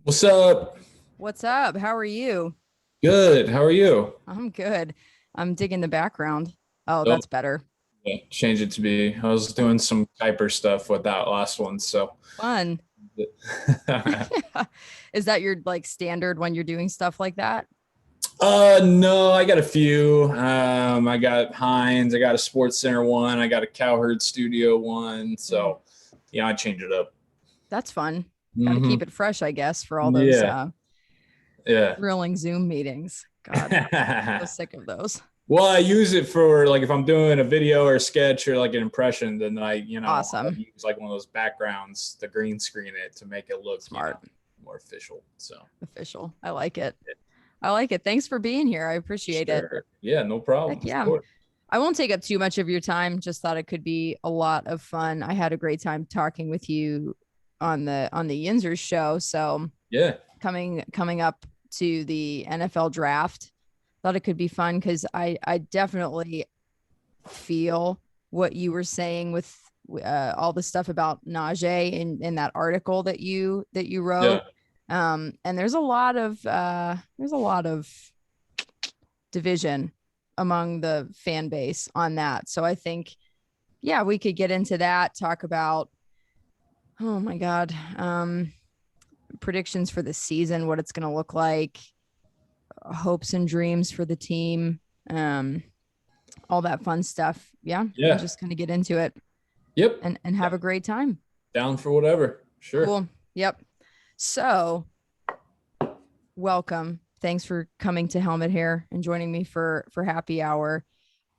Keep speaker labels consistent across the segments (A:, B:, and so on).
A: What's up?
B: What's up? How are you?
A: Good. How are you?
B: I'm good. I'm digging the background. Oh,
A: Oh,
B: that's better.
A: yeah, change it to be. I was doing some Kuiper stuff with that last one, so.
B: Fun. Is that your like standard when you're doing stuff like that?
A: No, I got a few. I got Heinz, I got a Sports Center one, I got a Cowherd Studio one.
B: Mm,
A: So, yeah, I change it up.
B: that's fun. Got to
A: Hmm.
B: keep it fresh, I guess, for all those
A: Yeah, yeah.
B: thrilling Zoom meetings. God, so sick of those.
A: Well, I use it for like if I'm doing a video or a sketch or like an impression, then I
B: Awesome.
A: use like one of those backgrounds, the green screen it to make it look,
B: Smart.
A: more official. So.
B: Official. I like it. I like it. Thanks for being here. I appreciate it.
A: Sure. Yeah, no problem.
B: Heck
A: Of
B: yeah.
A: course.
B: I won't take up too much of your time. Just thought it could be a lot of fun. I had a great time talking with you on the Yinzers show. So
A: Yeah.
B: coming up to the NFL draft, thought it could be fun because I definitely feel what you were saying with all the stuff about Najee in that article that you
A: Yeah.
B: wrote. And there's a lot of division among the fan base on that. So I think, yeah, we could get into that, talk about, oh my God, predictions for the season, what it's going to look like, hopes and dreams for the team, all that fun stuff. Yeah. And
A: Yeah.
B: just kind of get into it
A: Yep.
B: and have a great time.
A: Down for whatever. Sure.
B: Cool. Yep. So welcome. Thanks for coming to Helmet Hair and joining me for happy hour.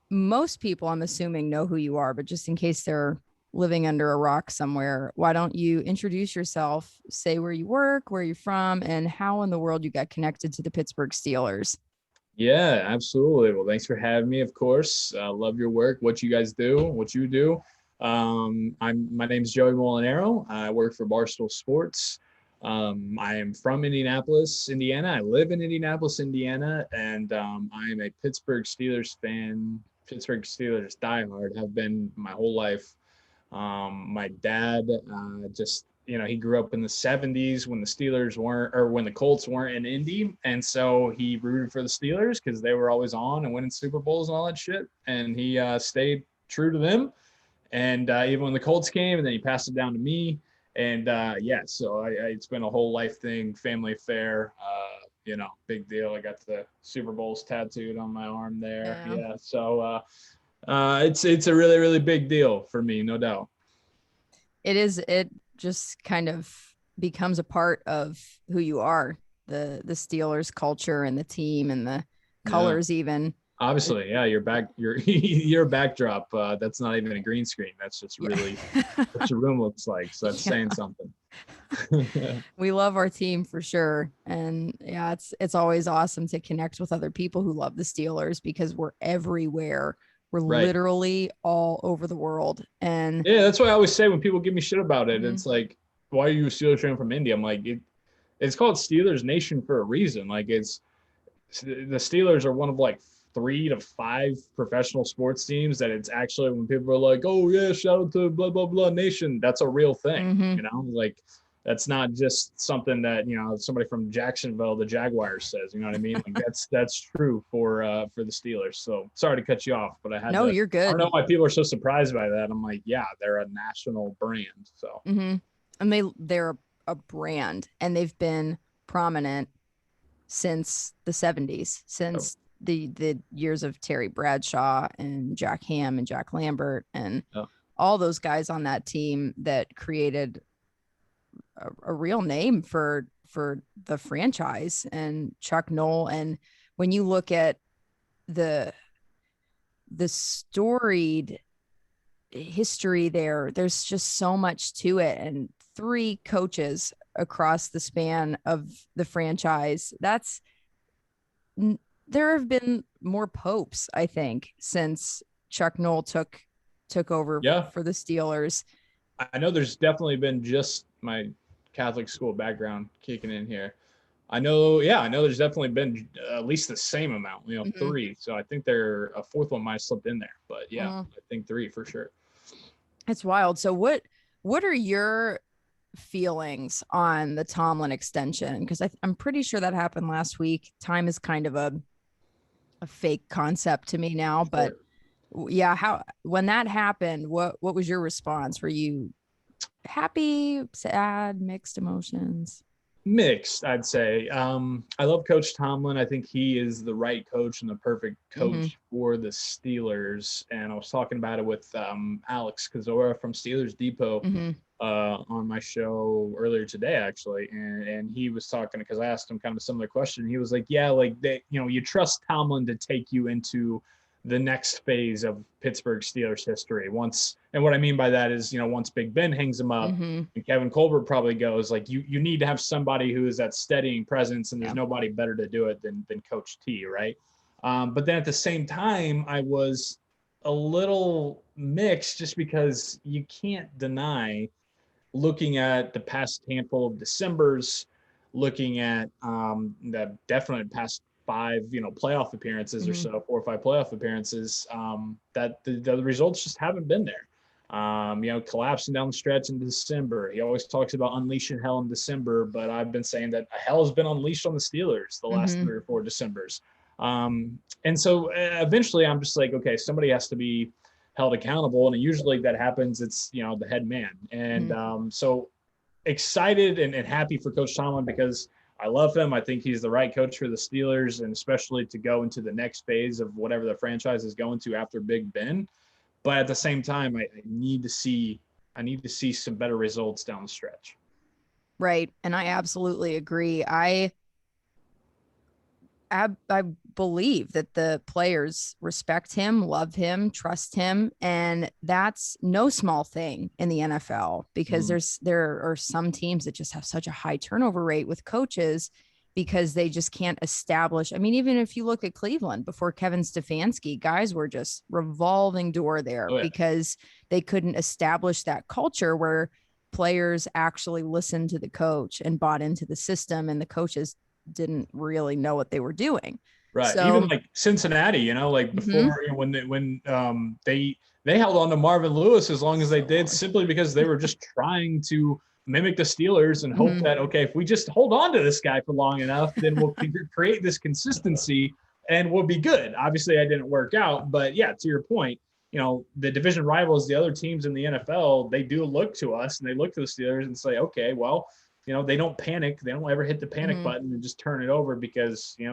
B: Most people, I'm assuming, know who you are, but just in case they're living under a rock somewhere, why don't you introduce yourself, say where you work, where you're from, and how in the world you got connected to the Pittsburgh Steelers?
A: Yeah, absolutely. Well, thanks for having me, of course. Love your work, what you guys do, what you do. My name's Joey Mulinaro. I work for Barstool Sports. I am from Indianapolis, Indiana. I live in Indianapolis, Indiana, and I am a Pittsburgh Steelers fan, Pittsburgh Steelers diehard, have been my whole life. My dad just, he grew up in the 70s when the Steelers weren't, or when the Colts weren't in Indy. And so he rooted for the Steelers because they were always on and winning Super Bowls and all that shit. And he stayed true to them. And even when the Colts came, and then he passed it down to me. And yeah, so it's been a whole life thing, family affair. Big deal. I got the Super Bowls tattooed on my arm there.
B: Yeah.
A: Yeah, so it's a really really big deal for me, no doubt.
B: It just kind of becomes a part of who you are, the Steelers culture and the team and the
A: Yeah,
B: colors even.
A: obviously, yeah. Your backdrop. That's not even a green screen. That's just
B: Yeah.
A: really what your room looks like. So that's saying
B: Yeah.
A: something.
B: We love our team for sure. And yeah, it's always awesome to connect with other people who love the Steelers because we're everywhere. We're
A: Right.
B: literally all over the world. And
A: Yeah, that's what I always say when people give me shit about it.
B: mhm,
A: It's like, why are you a Steelers fan from India? I'm like, it's called Steelers Nation for a reason. Like, it's the Steelers are one of like 3 to 5 professional sports teams that it's actually when people are like, oh yeah, shout out to blah blah blah nation. That's a real thing,
B: mhm.
A: like that's not just something that somebody from Jacksonville, the Jaguars says. You know what I mean? Like that's true for the Steelers. So sorry to cut you off, but I had
B: No,
A: to.
B: you're
A: I don't know
B: good.
A: why people are so surprised by that. I'm like, yeah, they're a national brand. So
B: Hmm. And they're a brand and they've been prominent since the 70s,
A: oh,
B: since the years of Terry Bradshaw and Jack Ham and Jack Lambert and
A: oh,
B: all those guys on that team that created a real name for the franchise and Chuck Noll. And when you look at the the storied history there's just so much to it. And three coaches across the span of the franchise. There have been more popes, I think, since Chuck Noll took over
A: yeah.
B: for the Steelers.
A: I know there's definitely been just my Catholic school background kicking in here. I know there's definitely been at least the same amount,
B: Mhm.
A: 3. So I think there a fourth one might have slipped in there, but yeah,
B: Mhm.
A: I think 3 for sure.
B: It's wild. So what are your feelings on the Tomlin extension? Because I'm pretty sure that happened last week. Time is kind of a fake concept to me now, but yeah, when that happened, what was your response? Were you happy, sad, mixed emotions?
A: Mixed, I'd say. I love Coach Tomlin. I think he is the right coach and the perfect coach for the Steelers. And I was talking about it with Alex Kozora from Steelers Depot on my show earlier today, actually. And he was talking, because I asked him kind of a similar question. He was like, yeah, like you trust Tomlin to take you into the next phase of Pittsburgh Steelers history. And what I mean by that is, once Big Ben hangs him up and Kevin Colbert probably goes, like, you need to have somebody who is that steadying presence, and there's nobody better to do it than Coach T, right? But then at the same time, I was a little mixed, just because you can't deny, looking at the past handful of Decembers, looking at the definite past 5, playoff appearances or so, 4 or 5 playoff appearances, that the results just haven't been there. Collapsing down the stretch in December. He always talks about unleashing hell in December, but I've been saying that hell has been unleashed on the Steelers the last 3 or 4 Decembers. And so eventually I'm just like, okay, somebody has to be held accountable. And usually that happens, it's, the head man. And so excited and happy for Coach Tomlin, because I love him. I think he's the right coach for the Steelers, and especially to go into the next phase of whatever the franchise is going to after Big Ben. But at the same time, I need to see some better results down the stretch.
B: Right. And I absolutely agree. I believe that the players respect him, love him, trust him. And that's no small thing in the NFL, because there are some teams that just have such a high turnover rate with coaches, because they just can't establish. I mean, even if you look at Cleveland before Kevin Stefanski, guys were just revolving door there because they couldn't establish that culture where players actually listened to the coach and bought into the system, and the coaches didn't really know what they were doing.
A: Right.
B: So,
A: even like Cincinnati, like before, when they held on to Marvin Lewis as long as they did, simply because they were just trying to mimic the Steelers and hope that, okay, if we just hold on to this guy for long enough, then we'll create this consistency and we'll be good. Obviously, that didn't work out, but yeah, to your point, the division rivals, the other teams in the NFL, they do look to us, and they look to the Steelers and say, okay, well, they don't panic. They don't ever hit the panic button and just turn it over because, they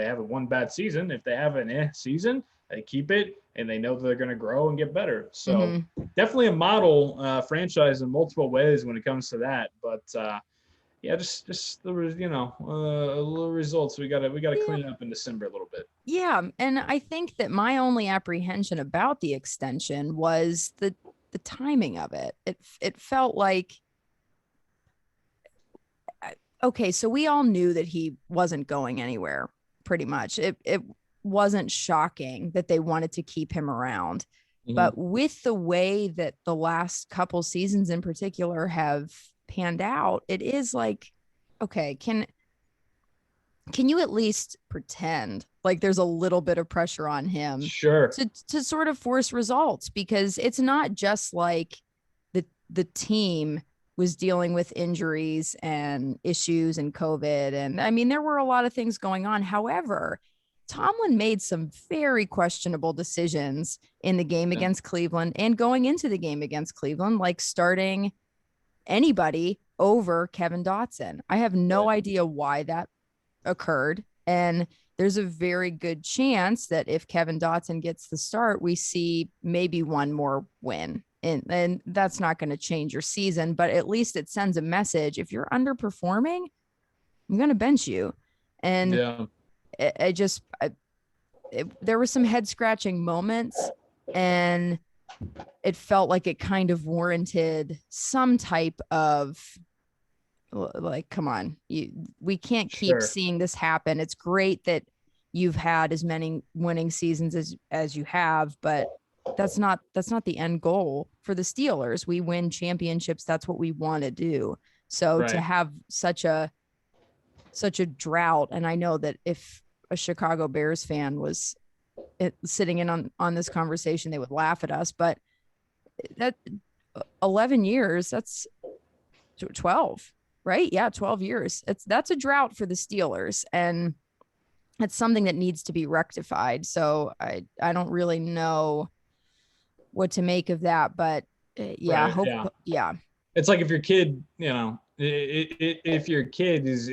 A: have one bad season. If they have an season, they keep it, and they know that they're going to grow and get better. So definitely a model franchise in multiple ways when it comes to that. But just the little results. We got to clean it up in December a little bit.
B: Yeah, and I think that my only apprehension about the extension was the timing of it. It felt like, okay, so we all knew that he wasn't going anywhere, pretty much. It wasn't shocking that they wanted to keep him around. But with the way that the last couple seasons in particular have panned out, it is like, okay, can you at least pretend like there's a little bit of pressure on him to sort of force results? Because it's not just like the team was dealing with injuries and issues and COVID. And I mean, there were a lot of things going on. However, Tomlin made some very questionable decisions in the game against Cleveland and going into the game against Cleveland, like starting anybody over Kevin Dotson. I have no idea why that occurred. And there's a very good chance that if Kevin Dotson gets the start, we see maybe one more win. And that's not going to change your season, but at least it sends a message. If you're underperforming, I'm going to bench you. And there were some head scratching moments, and it felt like it kind of warranted some type of, like, come on, we can't keep seeing this happen. It's great that you've had as many winning seasons as you have, but that's not the end goal for the Steelers. We win championships. That's what we want to do. So to have such a drought, and I know that if a Chicago Bears fan was sitting in on this conversation, they would laugh at us, but that 11 years, 12, right? Yeah, 12 years. That's a drought for the Steelers, and it's something that needs to be rectified. So I don't really know what to make of that, but yeah,
A: Right.
B: hope
A: Yeah.
B: yeah.
A: It's like if your kid, if your kid is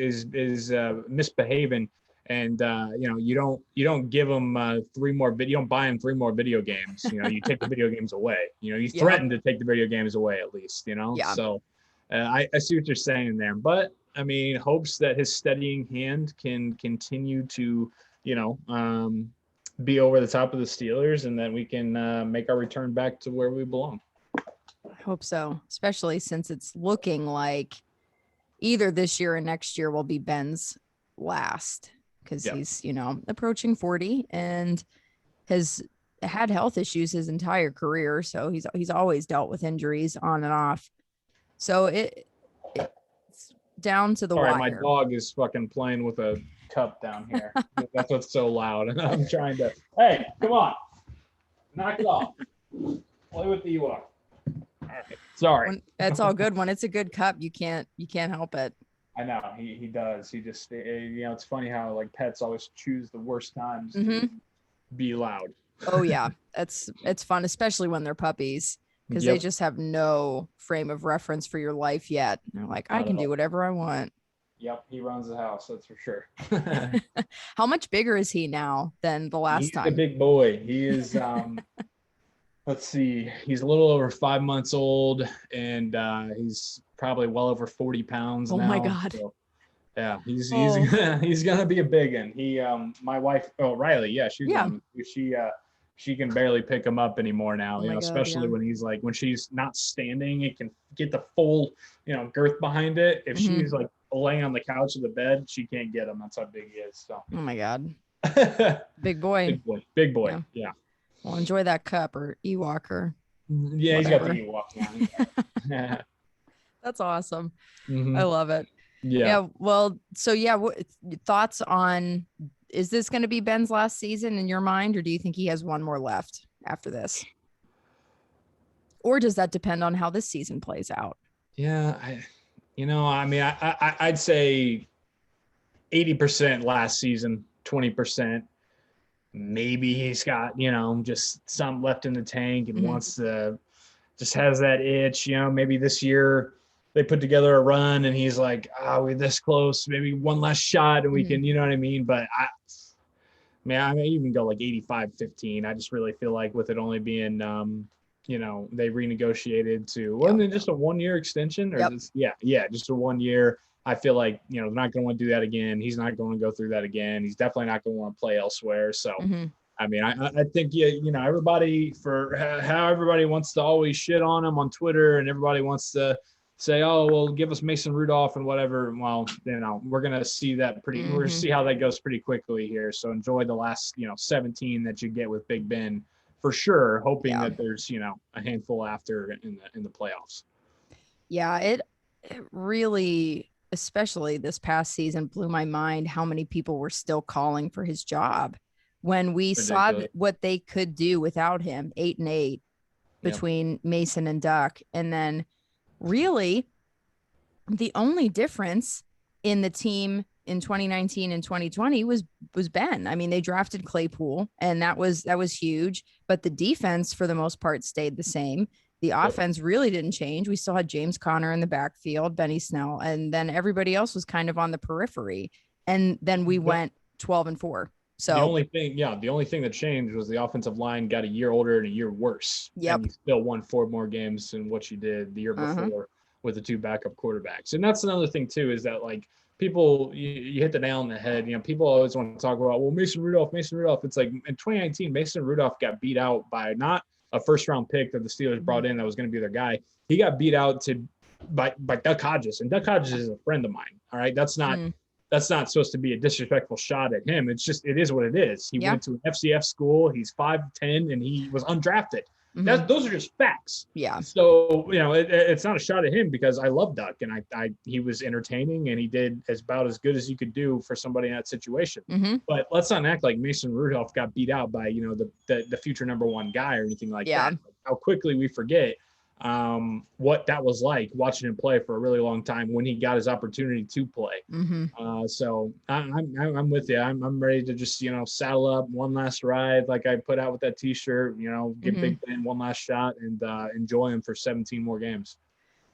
A: misbehaving, and you don't give them three more you don't buy them three more video games. You take the video games away. You
B: Yep.
A: threaten to take the video games away at least.
B: Yeah.
A: So I see what you're saying there, but I mean, hopes that his steadying hand can continue to you know um, be over the top of the Steelers, and then we can make our return back to where we belong.
B: I hope so, especially since it's looking like either this year or next year will be Ben's last, because
A: Yeah.
B: he's, approaching 40 and has had health issues his entire career. So he's always dealt with injuries on and off. So it's down to the
A: All right, my
B: wire.
A: dog is fucking playing with a cup down here. That's what's so loud. And I'm trying to, hey, come on. Knock it off. Play with the Ewok. All right. Sorry.
B: That's all good. When it's a good cup, you can't help it.
A: I know he does. He just, it's funny how like pets always choose the worst times to be loud.
B: Oh yeah. It's fun, especially when they're puppies, because they just have no frame of reference for your life yet. They're like, I can do whatever I want.
A: Yep, he runs the house, that's for sure.
B: How much bigger is he now than the last time?
A: He's a big boy. He is let's see, he's a little over 5 months old, and he's probably well over 40 pounds now.
B: Oh my God.
A: So, yeah, he's gonna be a big one. He my wife, Riley, she can barely pick him up anymore now, especially when he's like, when she's not standing, it can get the full, girth behind it. If she's like laying on the couch of the bed, she can't get him. That's how big he is. So.
B: Oh my God. Big boy.
A: Big boy. Yeah.
B: Well, enjoy that cup or Ewok or
A: yeah, whatever. He's got the Ewok now.
B: That's awesome. I love it.
A: Yeah.
B: Well, so what thoughts on, is this going to be Ben's last season in your mind, or do you think he has one more left after this? Or does that depend on how this season plays out?
A: Yeah, I'd say 80% last season, 20%. Maybe he's got, just some left in the tank and wants to, just has that itch, maybe this year they put together a run and he's like, we're this close, maybe one last shot and we can, you know what I mean? But I may even go like 85-15. I just really feel like with it only being, they renegotiated to, just a 1 year extension or just a 1 year. I feel like, they're not going to want to do that again. He's not going to go through that again. He's definitely not going to want to play elsewhere. So, I mean, I think, everybody, for how everybody wants to always shit on him on Twitter and everybody wants to say, oh, well, give us Mason Rudolph and whatever. Well, we're going to see that we're going to see how that goes pretty quickly here. So enjoy the last, 17 that you get with Big Ben for sure, hoping that there's, a handful after in the playoffs. Yeah,
B: it really, especially this past season, blew my mind how many people were still calling for his job when we saw what they could do without him. 8-8 between Mason and Duck. And then really the only difference in the team in 2019 and 2020 was Ben. I mean, they drafted Claypool and that was huge, but the defense for the most part stayed the same. The offense really didn't change. We still had James Conner in the backfield, Benny Snell, and then everybody else was kind of on the periphery. And then we went 12-4. So
A: the only thing that changed was the offensive line got a year older and a year worse.
B: Yep.
A: And you still won 4 more games than what you did the year before with the 2 backup quarterbacks. And that's another thing too, is that like people, you hit the nail on the head. People always want to talk about, well, Mason Rudolph. It's like in 2019, Mason Rudolph got beat out by not a first-round pick that the Steelers brought in that was going to be their guy. He got beat out by Duck Hodges, and Duck Hodges is a friend of mine. All right, that's not supposed to be a disrespectful shot at him. It's just, it is what it is. He went to an FCF school. He's 5'10", and he was undrafted. Those are just facts.
B: Yeah.
A: So it's not a shot at him because I love Duck, and he was entertaining and he did about as good as you could do for somebody in that situation. But let's not act like Mason Rudolph got beat out by the future number 1 guy or anything like that. How quickly we forget. what that was like watching him play for a really long time when he got his opportunity to play. So I'm with you. I'm ready to just, saddle up one last ride, like I put out with that T-shirt. Give Big Ben one last shot and enjoy him for 17 more games.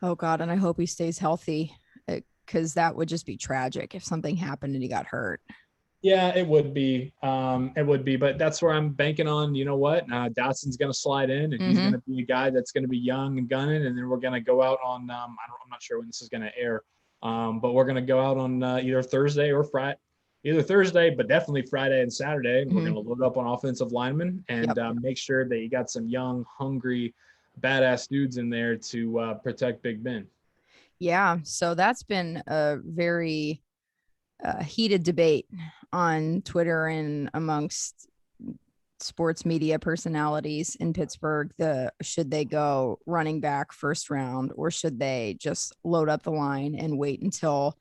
B: Oh God, and I hope he stays healthy, because that would just be tragic if something happened and he got hurt.
A: Yeah, it would be. But that's where I'm banking on. You know what? Dotson's going to slide in, and he's going to be a guy that's going to be young and gunning, and then we're going to go out on. I'm not sure when this is going to air, but we're going to go out on either Thursday or Friday. Either Thursday, but definitely Friday and Saturday. We're going to load up on offensive linemen and make sure that you got some young, hungry, badass dudes in there to protect Big Ben.
B: Yeah, so that's been a very heated debate on Twitter and amongst sports media personalities in Pittsburgh. Should they go running back first round, or should they just load up the line and wait until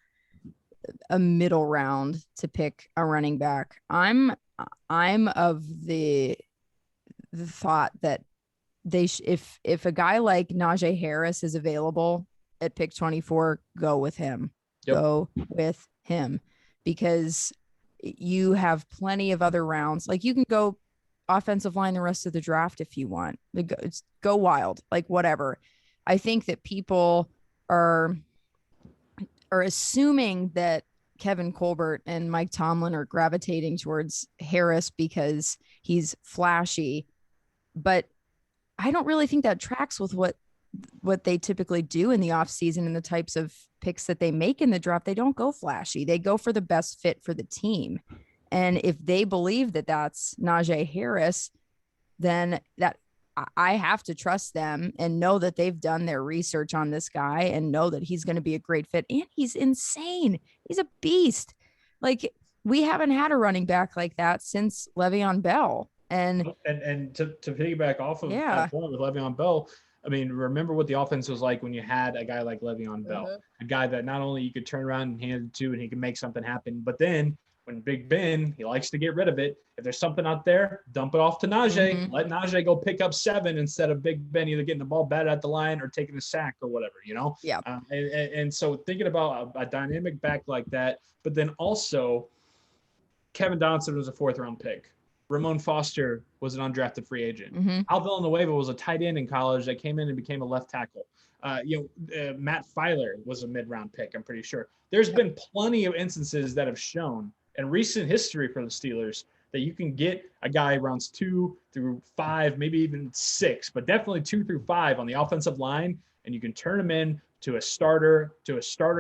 B: a middle round to pick a running back? I'm of the thought that if a guy like Najee Harris is available at pick 24, go with him. Go with him, because you have plenty of other rounds. Like, you can go offensive line the rest of the draft if you want. Go wild, like whatever. I think that people are assuming that Kevin Colbert and Mike Tomlin are gravitating towards Harris because he's flashy, but I don't really think that tracks with what they typically do in the offseason and the types of picks that they make in the draft. They don't go flashy. They go for the best fit for the team. And if they believe that that's Najee Harris, then that I have to trust them and know that they've done their research on this guy and know that he's going to be a great fit. And he's insane. He's a beast. Like, we haven't had a running back like that since Le'Veon Bell. And
A: to piggyback off of that point with Le'Veon Bell, I mean, remember what the offense was like when you had a guy like Le'Veon Bell, a guy that not only you could turn around and hand it to and he can make something happen, but then when Big Ben, he likes to get rid of it. If there's something out there, dump it off to Najee. Let Najee go pick up 7 instead of Big Ben either getting the ball batted at the line or taking a sack or whatever,
B: Yeah.
A: And so thinking about a dynamic back like that, but then also Kevin Dotson was a 4th-round pick. Ramon Foster was an undrafted free agent. Al Villanueva was a tight end in college that came in and became a left tackle. Matt Filer was a mid-round pick, I'm pretty sure. There's been plenty of instances that have shown in recent history for the Steelers that you can get a guy rounds 2 through 5, maybe even 6, but definitely 2 through 5 on the offensive line, and you can turn him in to a starter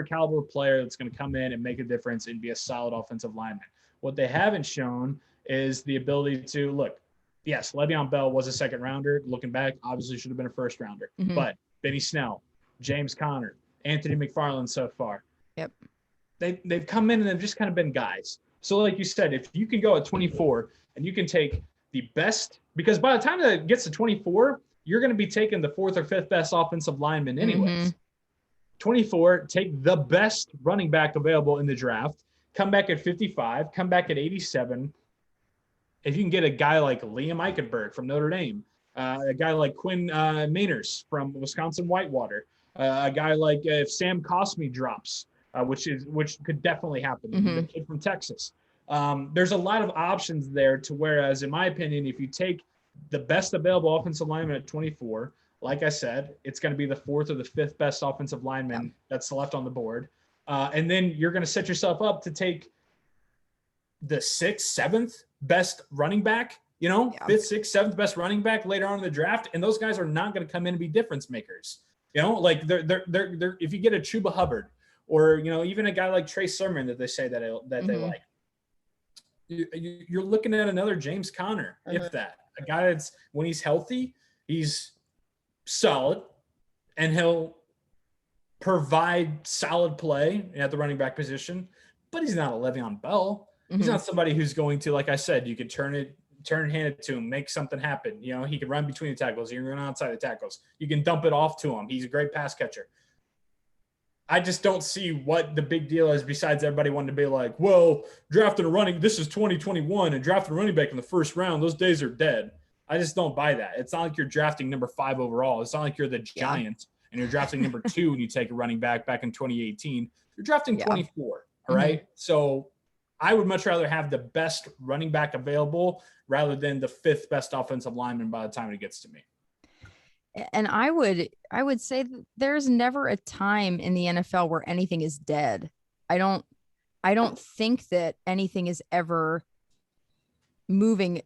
A: caliber player that's going to come in and make a difference and be a solid offensive lineman. What they haven't shown is the ability to look. Yes, Le'Veon Bell was a 2nd rounder. Looking back, obviously should have been a 1st rounder. But Benny Snell, James Conner, Anthony McFarland so far.
B: Yep.
A: They've come in and they've just kind of been guys. So like you said, if you can go at 24 and you can take the best, because by the time that it gets to 24, you're going to be taking the 4th or 5th best offensive lineman anyways. 24, take the best running back available in the draft, come back at 55, come back at 87. If you can get a guy like Liam Eichenberg from Notre Dame, a guy like Quinn Meinerz from Wisconsin Whitewater, a guy like if Sam Cosmi drops, which could definitely happen, the kid from Texas. There's a lot of options there to whereas, in my opinion, if you take the best available offensive lineman at 24, like I said, it's going to be the 4th or the 5th best offensive lineman that's left on the board. And then you're going to set yourself up to take the 6th, 7th best running back, 5th, 6th, 7th best running back later on in the draft. And those guys are not going to come in and be difference makers. Like they're if you get a Chuba Hubbard or, even a guy like Trey Sermon that they say that they like, you're looking at another James Conner, if that, a guy that's when he's healthy, he's solid and he'll provide solid play at the running back position, but he's not a Le'Veon Bell. He's not somebody who's going to, like I said, you could hand it to him, make something happen. He can run between the tackles. He can run outside the tackles. You can dump it off to him. He's a great pass catcher. I just don't see what the big deal is besides everybody wanting to be like, well, this is 2021 and drafting a running back in the 1st round. Those days are dead. I just don't buy that. It's not like you're drafting number 5 overall. It's not like you're the Giants and you're drafting number 2 and you take a running back in 2018. You're drafting 24. All right. So I would much rather have the best running back available rather than the 5th best offensive lineman by the time it gets to me.
B: And I would say that there's never a time in the NFL where anything is dead. I don't think that anything is ever moving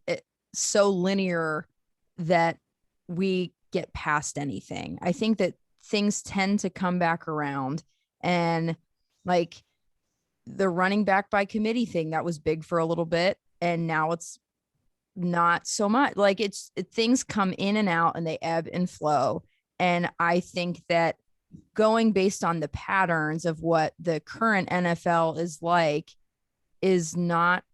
B: so linear that we get past anything. I think that things tend to come back around, and like the running back by committee thing, that was big for a little bit, and now it's not so much. Like things come in and out and they ebb and flow. And I think that going based on the patterns of what the current NFL is like is not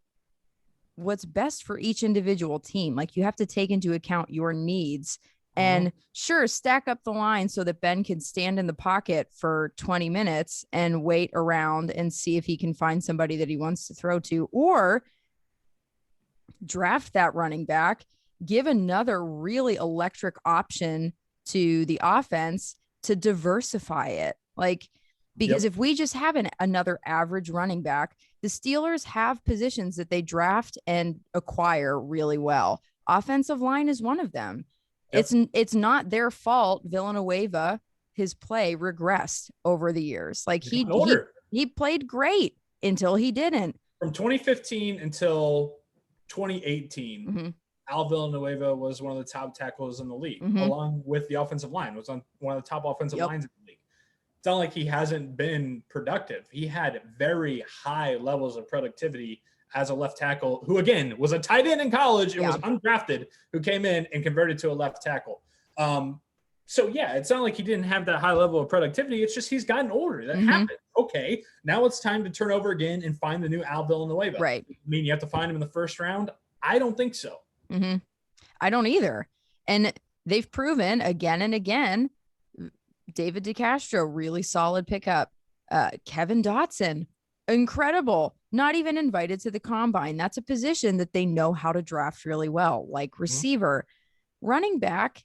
B: what's best for each individual team. Like you have to take into account your needs and sure, stack up the line so that Ben can stand in the pocket for 20 minutes and wait around and see if he can find somebody that he wants to throw to, or draft that running back, give another really electric option to the offense to diversify it. Like, because if we just have another average running back, the Steelers have positions that they draft and acquire really well. Offensive line is one of them. It's not their fault. Villanueva, his play regressed over the years. Like he played great until he didn't.
A: From 2015 until 2018, Al Villanueva was one of the top tackles in the league, along with the offensive line. Was on one of the top offensive lines in the league. It's not like he hasn't been productive. He had very high levels of productivity as a left tackle, who again was a tight end in college and was undrafted, who came in and converted to a left tackle. So yeah, it's not like he didn't have that high level of productivity. It's just he's gotten older. That happened. Okay, now it's time to turn over again and find the new Al Villanueva.
B: Right.
A: I mean, you have to find him in the first round. I don't think so.
B: I don't either. And they've proven again and again. David DeCastro, really solid pickup. Kevin Dotson, incredible. Not even invited to the combine. That's a position that they know how to draft really well, like receiver. Running back,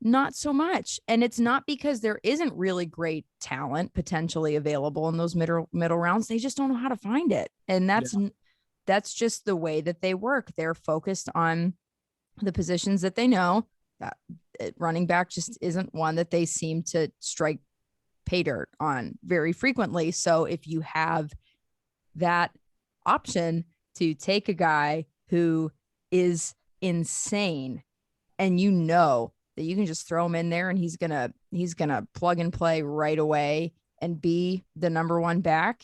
B: not so much. And it's not because there isn't really great talent potentially available in those middle rounds. They just don't know how to find it. And that's just the way that they work. They're focused on the positions that they know. That running back just isn't one that they seem to strike pay dirt on very frequently. So if you have that option to take a guy who is insane and you know that you can just throw him in there and he's gonna plug and play right away and be the number one back,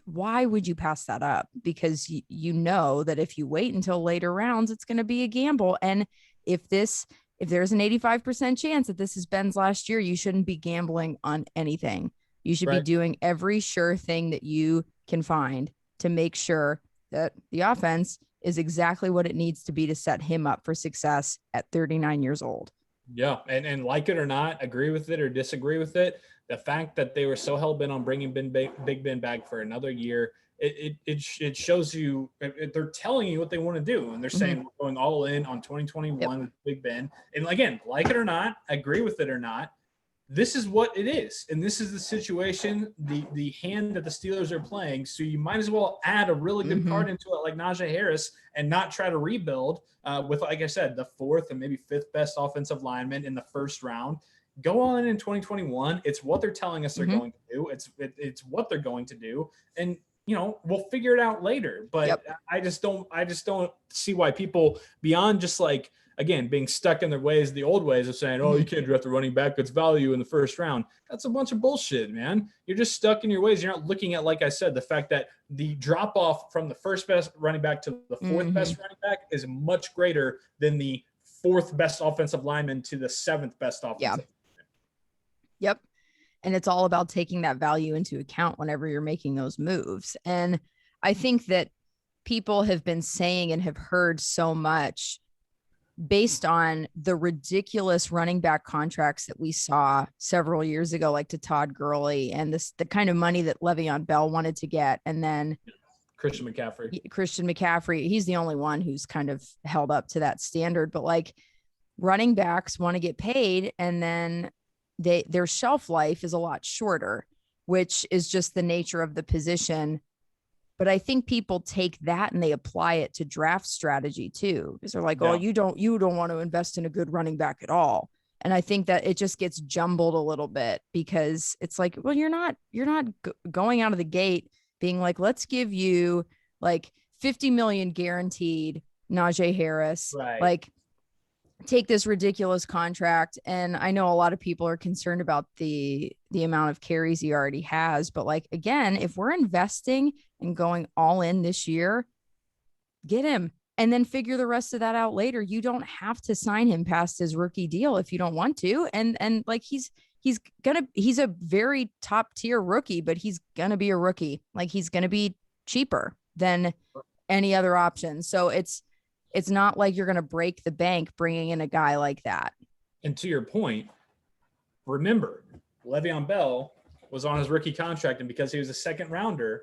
B: why would you pass that up? Because you know that if you wait until later rounds, it's going to be a gamble. And if there's an 85% chance that this is Ben's last year, you shouldn't be gambling on anything. You should be doing every sure thing that you can find to make sure that the offense is exactly what it needs to be to set him up for success at 39 years old.
A: Yeah. And like it or not, agree with it or disagree with it, the fact that they were so hell-bent on bringing Big Ben back for another year, it shows you, they're telling you what they want to do. And they're saying we're going all in on 2021 with Big Ben. And again, like it or not, agree with it or not, this is what it is. And this is the situation, the hand that the Steelers are playing. So you might as well add a really good card into it like Najee Harris and not try to rebuild with, like I said, the 4th and maybe 5th best offensive lineman in the first round. Go on in 2021. It's what they're telling us they're going to do. It's what they're going to do. And, you know, we'll figure it out later. But I just don't see why people, beyond just like, again, being stuck in their ways, the old ways of saying, oh, you can't draft a running back that's value in the first round. That's a bunch of bullshit, man. You're just stuck in your ways. You're not looking at, like I said, the fact that the drop off from the first best running back to the 4th best running back is much greater than the 4th best offensive lineman to the 7th best offensive lineman.
B: Yep. And it's all about taking that value into account whenever you're making those moves. And I think that people have been saying and have heard so much based on the ridiculous running back contracts that we saw several years ago, like to Todd Gurley, and the kind of money that Le'Veon Bell wanted to get. And then
A: Christian
B: McCaffrey. He's the only one who's kind of held up to that standard, but like running backs want to get paid, and then their shelf life is a lot shorter, which is just the nature of the position. But I think people take that and they apply it to draft strategy too, because they're like, oh, you don't want to invest in a good running back at all. And I think that it just gets jumbled a little bit, because it's like, well, you're not going out of the gate being like, let's give you like 50 million guaranteed Najee Harris,
A: right.
B: Like take this ridiculous contract. And I know a lot of people are concerned about the amount of carries he already has, but like, again, if we're investing and going all in this year, get him and then figure the rest of that out later. You don't have to sign him past his rookie deal if you don't want to. And like, he's a very top tier rookie, but he's going to be a rookie. Like, he's going to be cheaper than any other option. So it's not like you're going to break the bank bringing in a guy like that.
A: And to your point, remember, Le'Veon Bell was on his rookie contract, and because he was a second rounder,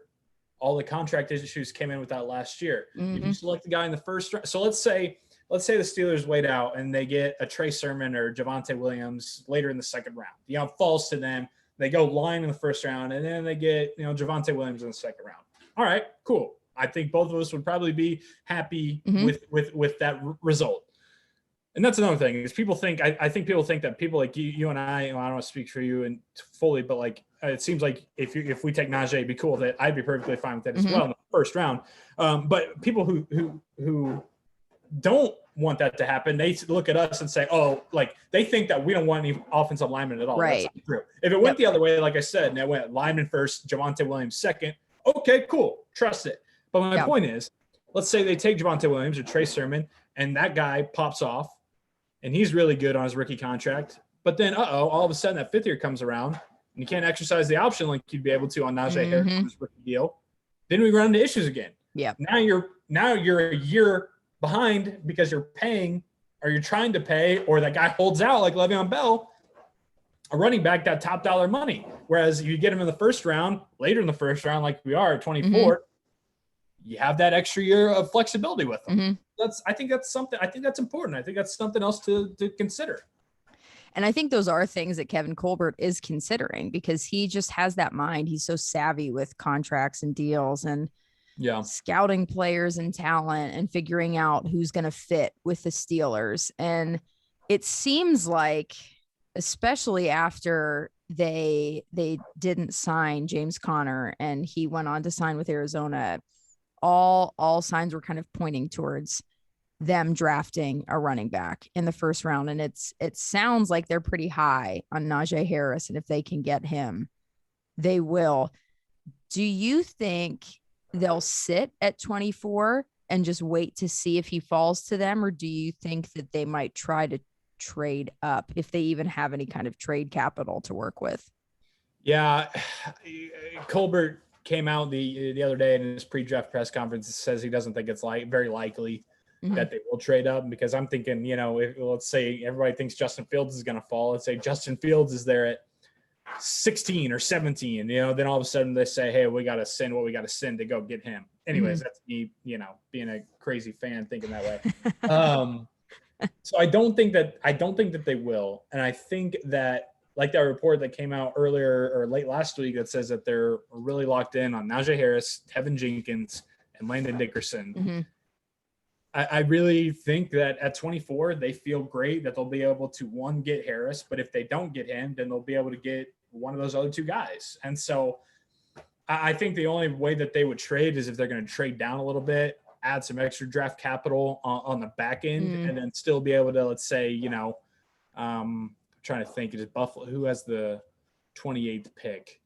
A: all the contract issues came in with that last year.
B: Mm-hmm.
A: If you select the guy in the first round, so let's say the Steelers wait out and they get a Trey Sermon or Javonte Williams later in the second round. Falls to them. They go line in the first round, and then they get Javonte Williams in the second round. All right, cool. I think both of us would probably be happy with that result. And that's another thing is people think, I think people think that people like you and I don't want to speak for you and fully, but like, it seems like if we take Najee, it'd be cool that I'd be perfectly fine with that as well in the first round. But people who don't want that to happen, they look at us and say, oh, like they think that we don't want any offensive linemen at all.
B: Right.
A: That's not true. If it went the other way, like I said, and it went lineman first, Javonte Williams second, okay, cool. Trust it. But my point is, let's say they take Javonte Williams or Trey Sermon, and that guy pops off, and he's really good on his rookie contract. But then, all of a sudden that fifth year comes around, and you can't exercise the option like you'd be able to on Najee Harris on his rookie deal. Then we run into issues again.
B: Yeah.
A: Now you're a year behind because you're paying, or you're trying to pay, or that guy holds out like Le'Veon Bell, a running back, that top dollar money. Whereas if you get him in the first round, later in the first round, like we are at 24, you have that extra year of flexibility with them. I think that's something. I think that's important. I think that's something else to consider.
B: And I think those are things that Kevin Colbert is considering, because he just has that mind. He's so savvy with contracts and deals and scouting players and talent and figuring out who's going to fit with the Steelers. And it seems like, especially after they didn't sign James Conner and he went on to sign with Arizona, all signs were kind of pointing towards them drafting a running back in the first round. And it sounds like they're pretty high on Najee Harris. And if they can get him, they will. Do you think they'll sit at 24 and just wait to see if he falls to them? Or do you think that they might try to trade up if they even have any kind of trade capital to work with?
A: Yeah. Colbert came out the other day in his pre-draft press conference, says he doesn't think it's very likely that they will trade up, because I'm thinking, if, let's say everybody thinks Justin Fields is going to fall. Let's say Justin Fields is there at 16 or 17, then all of a sudden they say, hey, we got to send what we got to send to go get him. Anyways, that's me, being a crazy fan thinking that way. So I don't think that they will. And I think that, like that report that came out earlier or late last week that says that they're really locked in on Najee Harris, Tevin Jenkins, and Landon Dickerson. I really think that at 24, they feel great that they'll be able to, one, get Harris, but if they don't get him, then they'll be able to get one of those other two guys. And so I think the only way that they would trade is if they're going to trade down a little bit, add some extra draft capital on the back end, and then still be able to, let's say, trying to think, is Buffalo, who has the 28th pick?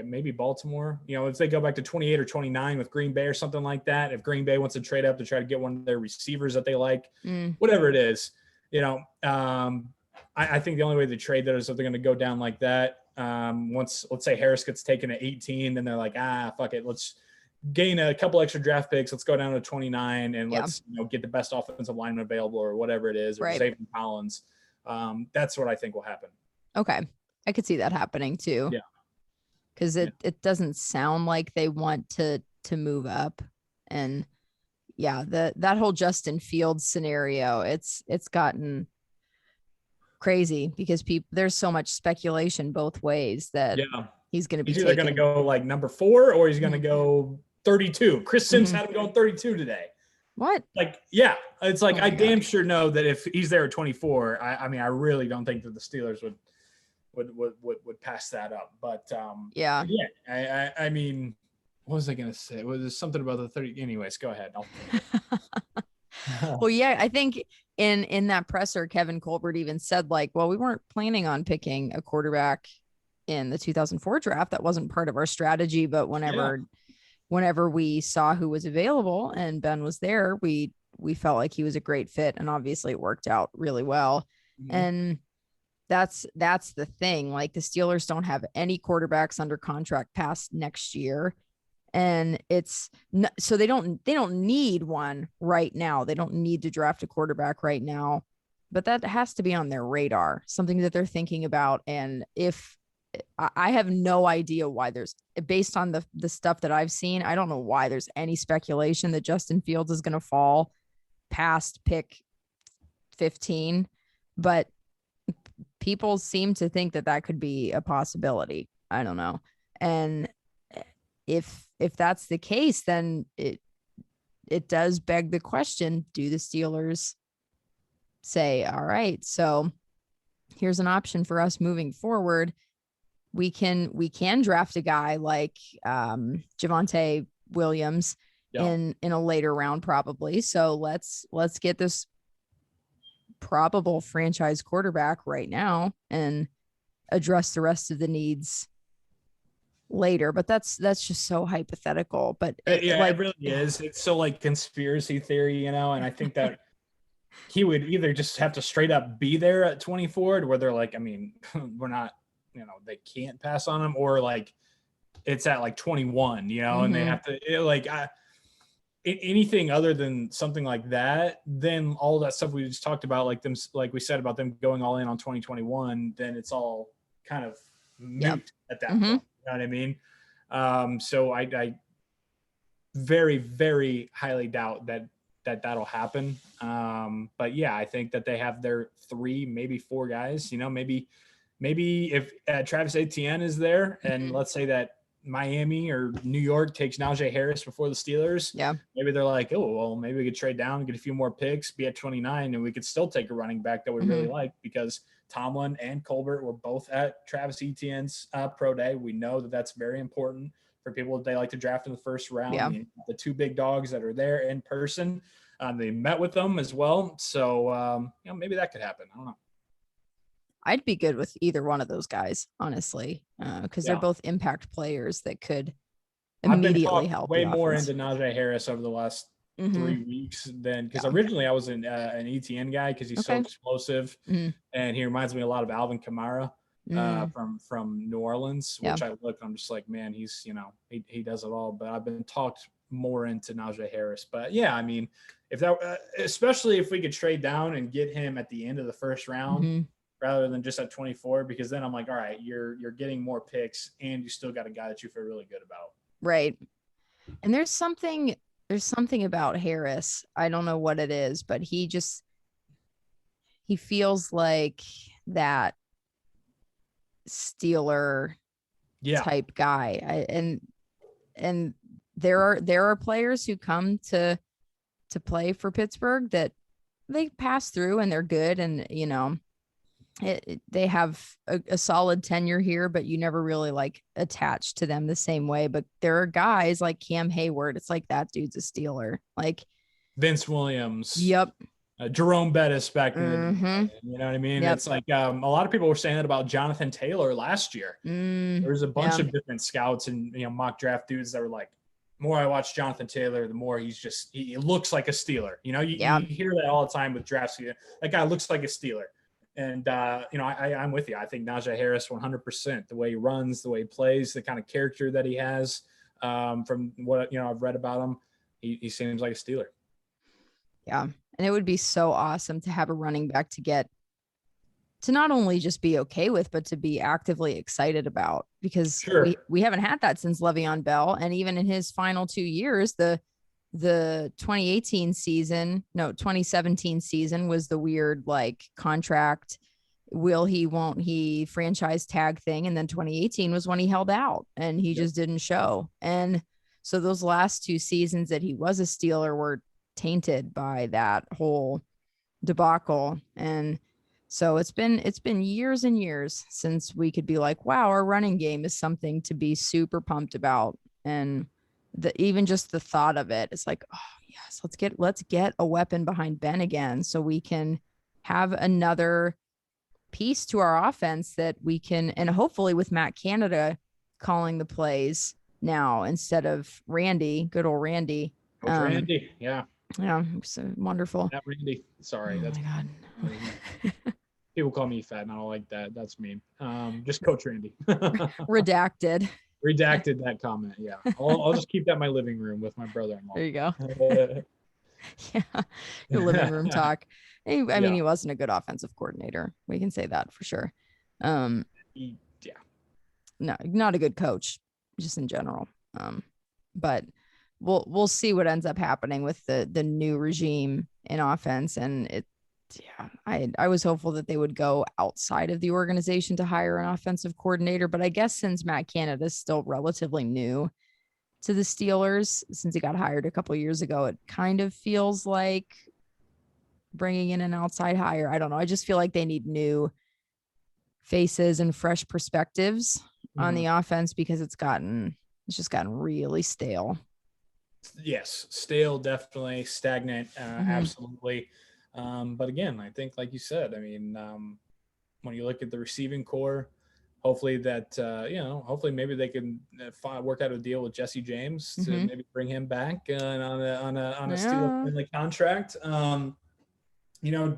A: Maybe Baltimore, if they go back to 28 or 29 with Green Bay or something like that, if Green Bay wants to trade up to try to get one of their receivers that they like, whatever it is, I think the only way to trade that is if they're going to go down like that. Once, let's say Harris gets taken at 18, then they're like, fuck it, let's gain a couple extra draft picks. Let's go down to 29 and let's get the best offensive lineman available or whatever it is, or Zayvon Collins. That's what I think will happen.
B: Okay. I could see that happening too.
A: Yeah.
B: Because it doesn't sound like they want to to move up. And yeah, that whole Justin Fields scenario, it's gotten crazy because there's so much speculation both ways that he's going to be
A: he's either going to go like number 4 or he's going to go 32. Chris Sims had him going 32 today.
B: What?
A: Like, yeah, it's like, I damn sure know that if he's there at 24, I mean, I really don't think that the Steelers would pass that up. But
B: yeah,
A: I mean, what was I going to say? Was there something about the 30? Anyways, go ahead.
B: Well, yeah, I think in that presser, Kevin Colbert even said like, well, we weren't planning on picking a quarterback in the 2004 draft. That wasn't part of our strategy. But whenever we saw who was available and Ben was there, we felt like he was a great fit, and obviously it worked out really well. Mm-hmm. And that's the thing. Like, the Steelers don't have any quarterbacks under contract past next year. And so they don't need one right now. They don't need to draft a quarterback right now, but that has to be on their radar, something that they're thinking about. And if I have no idea why based on the stuff that I've seen, I don't know why there's any speculation that Justin Fields is going to fall past pick 15, but people seem to think that could be a possibility. I don't know. And if that's the case, then it does beg the question, do the Steelers say, all right, so here's an option for us moving forward. We can draft a guy like Javonte Williams in a later round, probably. So let's get this probable franchise quarterback right now and address the rest of the needs later. But that's just so hypothetical. But
A: it really is. It's so like conspiracy theory, and I think that he would either just have to straight up be there at 24, where they're like, I mean, we're not, they can't pass on him, or like it's at like 21, and they have to anything other than something like that. Then all that stuff we just talked about, like we said about them going all in on 2021, then it's all kind of moot at that point. You know what I mean? So I very, very highly doubt that'll happen. But yeah, I think that they have their 3, maybe 4 guys, maybe if Travis Etienne is there, and let's say that Miami or New York takes Najee Harris before the Steelers. Yeah. Maybe they're like, oh, well, maybe we could trade down, get a few more picks, be at 29, and we could still take a running back that we really like, because Tomlin and Colbert were both at Travis Etienne's pro day. We know that that's very important for people that they like to draft in the first round. Yeah. The 2 big dogs that are there in person, they met with them as well. So, maybe that could happen. I don't know.
B: I'd be good with either one of those guys, honestly, because they're both impact players that could immediately help.
A: Way more into Najee Harris over the last 3 weeks than, because originally I was an ETN guy because he's so explosive, and he reminds me a lot of Alvin Kamara from New Orleans, which I look, I'm just like, man, he's he does it all. But I've been talked more into Najee Harris. But yeah, I mean, if that, especially if we could trade down and get him at the end of the first round. Rather than just at 24, because then I'm like, all right, you're getting more picks and you still got a guy that you feel really good about.
B: Right. And there's something about Harris. I don't know what it is, but he feels like that Steeler type guy. And there are players who come to play for Pittsburgh that they pass through and they're good, and they have a solid tenure here, but you never really like attached to them the same way. But there are guys like Cam Hayward. It's like, that dude's a Steeler. Like
A: Vince Williams.
B: Yep.
A: Jerome Bettis back in the day, you know what I mean? Yep. It's like a lot of people were saying that about Jonathan Taylor last year. There's a bunch of different scouts and mock draft dudes that were like, the more I watch Jonathan Taylor, the more he looks like a Steeler. You hear that all the time with drafts. That guy looks like a Steeler. And, I'm with you. I think Najee Harris, 100%, the way he runs, the way he plays, the kind of character that he has, from what, I've read about him, he seems like a Steeler.
B: Yeah. And it would be so awesome to have a running back to get to not only just be okay with, but to be actively excited about, because
A: Sure.
B: we haven't had that since Le'Veon Bell. And even in his final 2 years, the 2018 season, no, 2017 season was the weird like contract, will he, won't he franchise tag thing. And then 2018 was when he held out and he just didn't show. And so those last 2 seasons that he was a Steeler were tainted by that whole debacle. And so it's been years and years since we could be like, wow, our running game is something to be super pumped about. And even just the thought of it, it's like, oh yes, let's get a weapon behind Ben again, so we can have another piece to our offense that we can, and hopefully with Matt Canada calling the plays now instead of Randy, good old Randy.
A: Coach Randy, yeah.
B: Yeah, so wonderful.
A: Not Randy. Sorry,
B: Oh
A: that's
B: my God.
A: people call me fat, and I don't like that. That's mean. Just Coach Randy.
B: Redacted.
A: Redacted that comment. Yeah, I'll just keep that in my living room with my brother-in-law.
B: There you go. Yeah, your living room talk. I mean, he wasn't a good offensive coordinator. We can say that for sure. No, not a good coach, just in general. But we'll see what ends up happening with the new regime in offense. And I was hopeful that they would go outside of the organization to hire an offensive coordinator. But I guess since Matt Canada is still relatively new to the Steelers, since he got hired a couple of years ago, it kind of feels like bringing in an outside hire. I don't know. I just feel like they need new faces and fresh perspectives on the offense, because it's just gotten really stale.
A: Yes, stale, definitely stagnant, absolutely. But again, I think, like you said, I mean, when you look at the receiving core, hopefully that hopefully maybe they can work out a deal with Jesse James to maybe bring him back on a Steelers-friendly contract.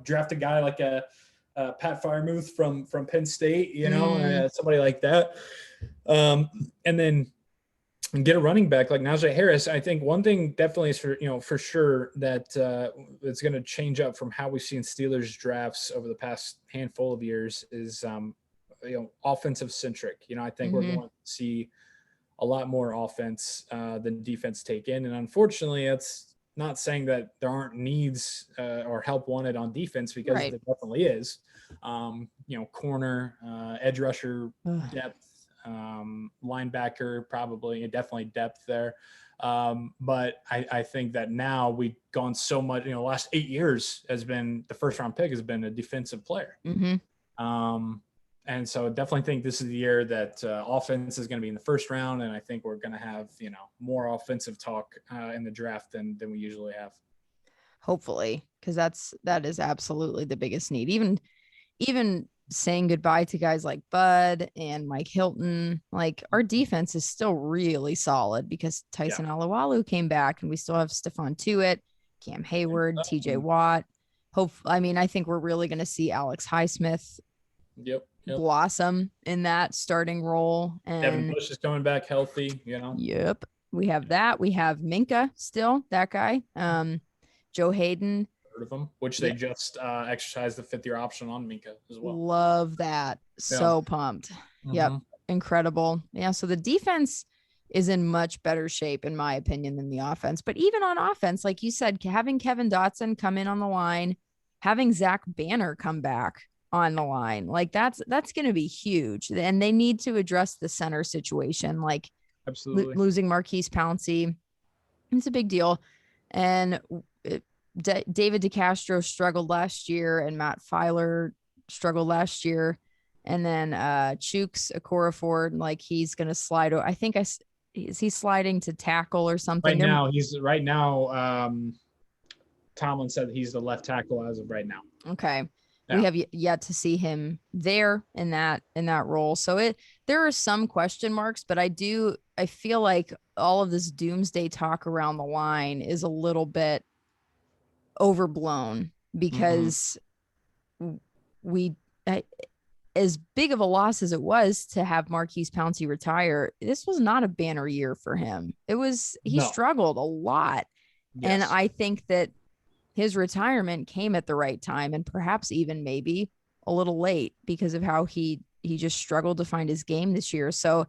A: Draft a guy like a Pat Freiermuth from Penn State, somebody like that, and then get a running back like Najee Harris. I think one thing definitely is for sure that it's going to change up from how we've seen Steelers drafts over the past handful of years is offensive centric. I think we're going to see a lot more offense than defense take in, and unfortunately, that's not saying that there aren't needs or help wanted on defense, because there definitely is. Corner, edge rusher depth. Linebacker, probably definitely depth there. But I think that now we've gone so much, the last 8 years has been the first round pick has been a defensive player. And so I definitely think this is the year that offense is going to be in the first round. And I think we're going to have, more offensive talk in the draft than we usually have.
B: Hopefully, because that is absolutely the biggest need. Even saying goodbye to guys like Bud and Mike Hilton, like our defense is still really solid because Tyson Alualu came back, and we still have Stephon Tuitt, Cam Hayward, TJ Watt. I think we're really going to see Alex Highsmith blossom in that starting role. And
A: Devin Bush is coming back healthy,
B: Yep. We have that. We have Minka still, that guy. Joe Hayden.
A: Heard of him, which they just exercised the 5th-year option on Minka as well.
B: Love that. So pumped. Yep. Incredible. Yeah. So the defense is in much better shape, in my opinion, than the offense. But even on offense, like you said, having Kevin Dotson come in on the line, having Zach Banner come back on the line, like that's going to be huge. And they need to address the center situation, like
A: absolutely
B: losing Marquise Pouncey. It's a big deal. And David DeCastro struggled last year, and Matt Filer struggled last year. And then Chooks Okorafor, like he's going to slide. I think is he sliding to tackle or something?
A: Right now. Tomlin said he's the left tackle as of right now.
B: Okay. Yeah. We have yet to see him there in that role. So there are some question marks, but I feel like all of this doomsday talk around the line is a little bit overblown, because as big of a loss as it was to have Marquise Pouncey retire, this was not a banner year for him. He struggled a lot. Yes. And I think that his retirement came at the right time, and perhaps even maybe a little late because of how he just struggled to find his game this year. So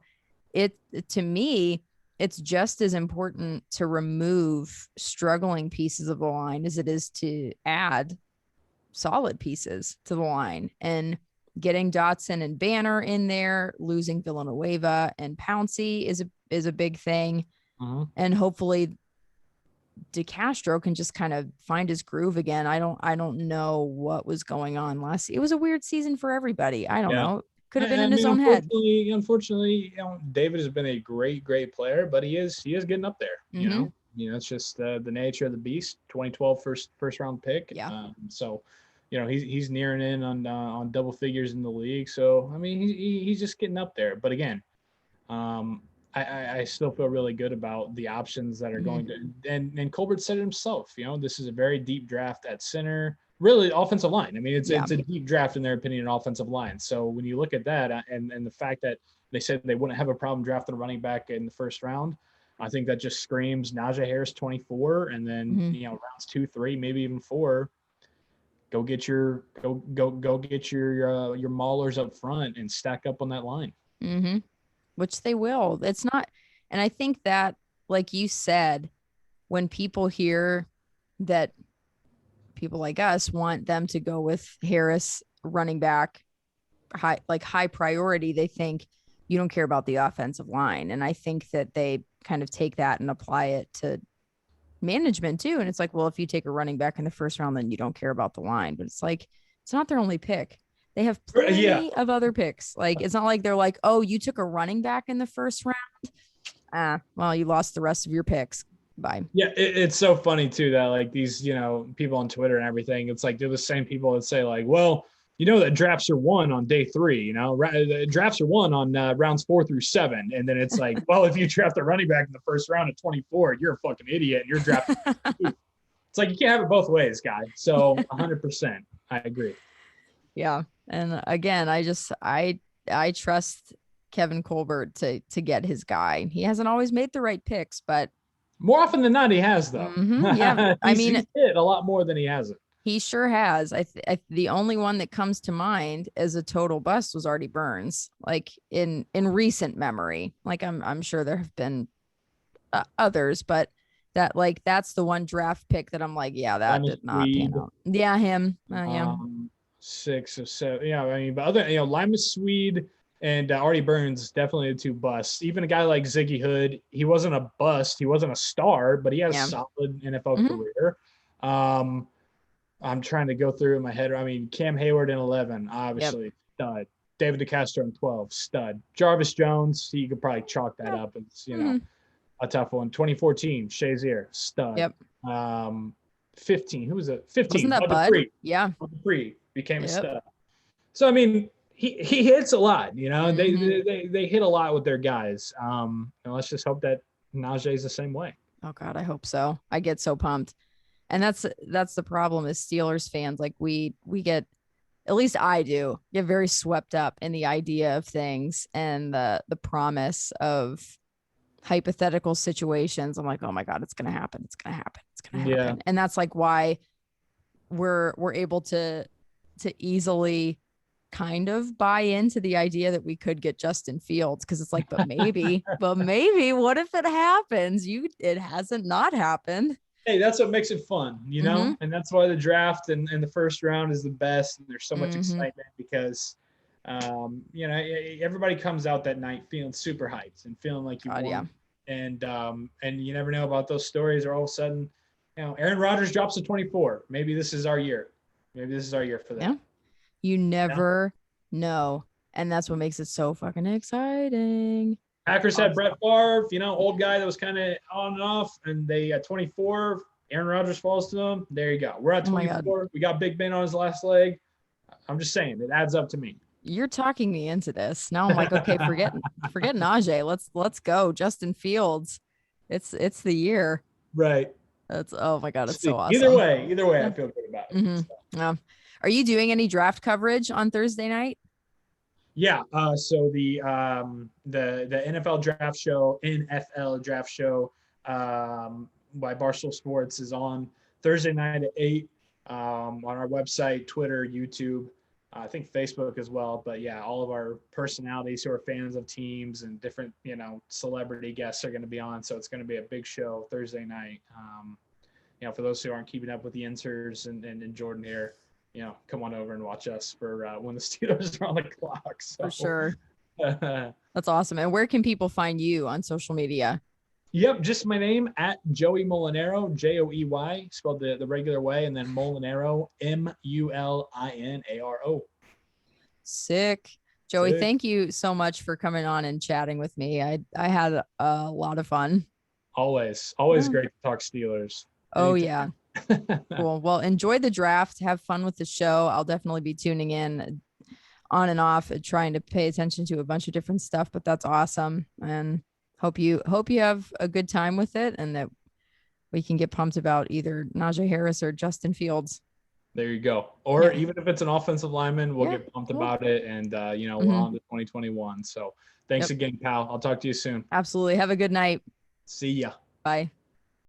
B: to me, it's just as important to remove struggling pieces of the line as it is to add solid pieces to the line. And getting Dotson and Banner in there, losing Villanueva and Pouncey is a big thing. And hopefully DeCastro can just kind of find his groove again. I don't know what was going on last. It was a weird season for everybody. I don't know. Could have been in his own head.
A: Unfortunately, David has been a great player, but he is getting up there. It's just the nature of the beast. 2012 first round pick.
B: Yeah.
A: So, he's nearing in on double figures in the league. So I mean, he's just getting up there. But again, I still feel really good about the options that are going to, and Colbert said it himself, this is a very deep draft at center, really offensive line. I mean, it's a deep draft in their opinion, offensive line. So when you look at that and the fact that they said they wouldn't have a problem drafting a running back in the first round, I think that just screams Najee Harris 24, and then, rounds 2, 3, maybe even 4, go get your maulers up front and stack up on that line.
B: Which they will. It's not. And I think that, like you said, when people hear that people like us want them to go with Harris running back, high priority, they think you don't care about the offensive line. And I think that they kind of take that and apply it to management too. And it's like, well, if you take a running back in the first round, then you don't care about the line. But it's like, it's not their only pick. They have plenty of other picks. Like, it's not like they're like, oh, you took a running back in the first round. Well, you lost the rest of your picks. Bye.
A: Yeah, it's so funny too that like these, people on Twitter and everything, it's like they're the same people that say like, well, that drafts are won on day 3, the drafts are won on rounds 4 through 7. And then it's like, well, if you draft a running back in the first round at 24, you're a fucking idiot. And you're drafting. It's like, you can't have it both ways, guy. So 100%. I agree.
B: Yeah. And again, I trust Kevin Colbert to get his guy. He hasn't always made the right picks, but
A: more often than not, he has though.
B: Yeah.
A: He's hit a lot more than he hasn't.
B: He sure has. The only one that comes to mind as a total bust was Artie Burns, like in recent memory. Like I'm sure there have been others, but that's the one draft pick that I'm like, yeah, that did not pan out. Yeah, him. Yeah.
A: 6 or 7. Yeah, I mean, but other, Lima Swede and Artie Burns, definitely the 2 busts. Even a guy like Ziggy Hood, he wasn't a bust. He wasn't a star, but he had a solid NFL career. I'm trying to go through in my head. I mean, Cam Hayward in 11, obviously, stud. David DeCastro in 12, stud. Jarvis Jones, you could probably chalk that up. It's, a tough one. 2014, Shazier, stud.
B: Yep.
A: 15, who was it? 15.
B: Wasn't that Bud?
A: Yeah. Free became a stud. So, I mean, he hits a lot, they hit a lot with their guys. And let's just hope that Najee's the same way.
B: Oh God, I hope so. I get so pumped. And that's the problem as Steelers fans. Like we get, at least I do, get very swept up in the idea of things and the promise of hypothetical situations. I'm like, oh my God, it's going to happen. It's going to happen. It's going to happen. And that's like why we're able to easily kind of buy into the idea that we could get Justin Fields. Cause it's like, but maybe what if it happens? It hasn't not happened.
A: Hey, that's what makes it fun, and that's why the draft and the first round is the best. And there's so much excitement because, everybody comes out that night feeling super hyped and feeling like you won.
B: Yeah.
A: And you never know about those stories, or all of a sudden, Aaron Rodgers drops to 24. Maybe this is our year. Maybe this is our year for that.
B: Yeah. You never know. And that's what makes it so fucking exciting.
A: Packers had Brett Favre, old guy that was kind of on and off, and they at 24, Aaron Rodgers falls to them. There you go. We're at 24. We got Big Ben on his last leg. I'm just saying, it adds up to me.
B: You're talking me into this. Now I'm like, okay, forget Najee. Let's go. Justin Fields. It's the year.
A: Right.
B: Oh my God, it's so awesome.
A: Either way, I feel good about it.
B: So. Are you doing any draft coverage on Thursday night?
A: Yeah. So the NFL draft show, by Barstool Sports is on Thursday night at 8 on our website, Twitter, YouTube. I think Facebook as well. But yeah, all of our personalities who are fans of teams and different, celebrity guests are going to be on. So it's going to be a big show Thursday night. For those who aren't keeping up with the Insers and Jordan here, come on over and watch us for when the Steelers are on the clock. So.
B: For sure. That's awesome. And where can people find you on social media?
A: Yep, just my name at Joey Mulinaro, Joey, spelled the regular way, and then Mulinaro, Mulinaro.
B: Sick. Joey, thank you so much for coming on and chatting with me. I had a lot of fun.
A: Always great to talk Steelers.
B: Oh, yeah. Cool. Well, enjoy the draft. Have fun with the show. I'll definitely be tuning in on and off, trying to pay attention to a bunch of different stuff, but that's awesome. And hope you have a good time with it, and that we can get pumped about either Najee Harris or Justin Fields.
A: There you go. Or even if it's an offensive lineman, we'll get pumped about it. And, we're on to 2021. So thanks again, pal. I'll talk to you soon.
B: Absolutely. Have a good night.
A: See ya.
B: Bye.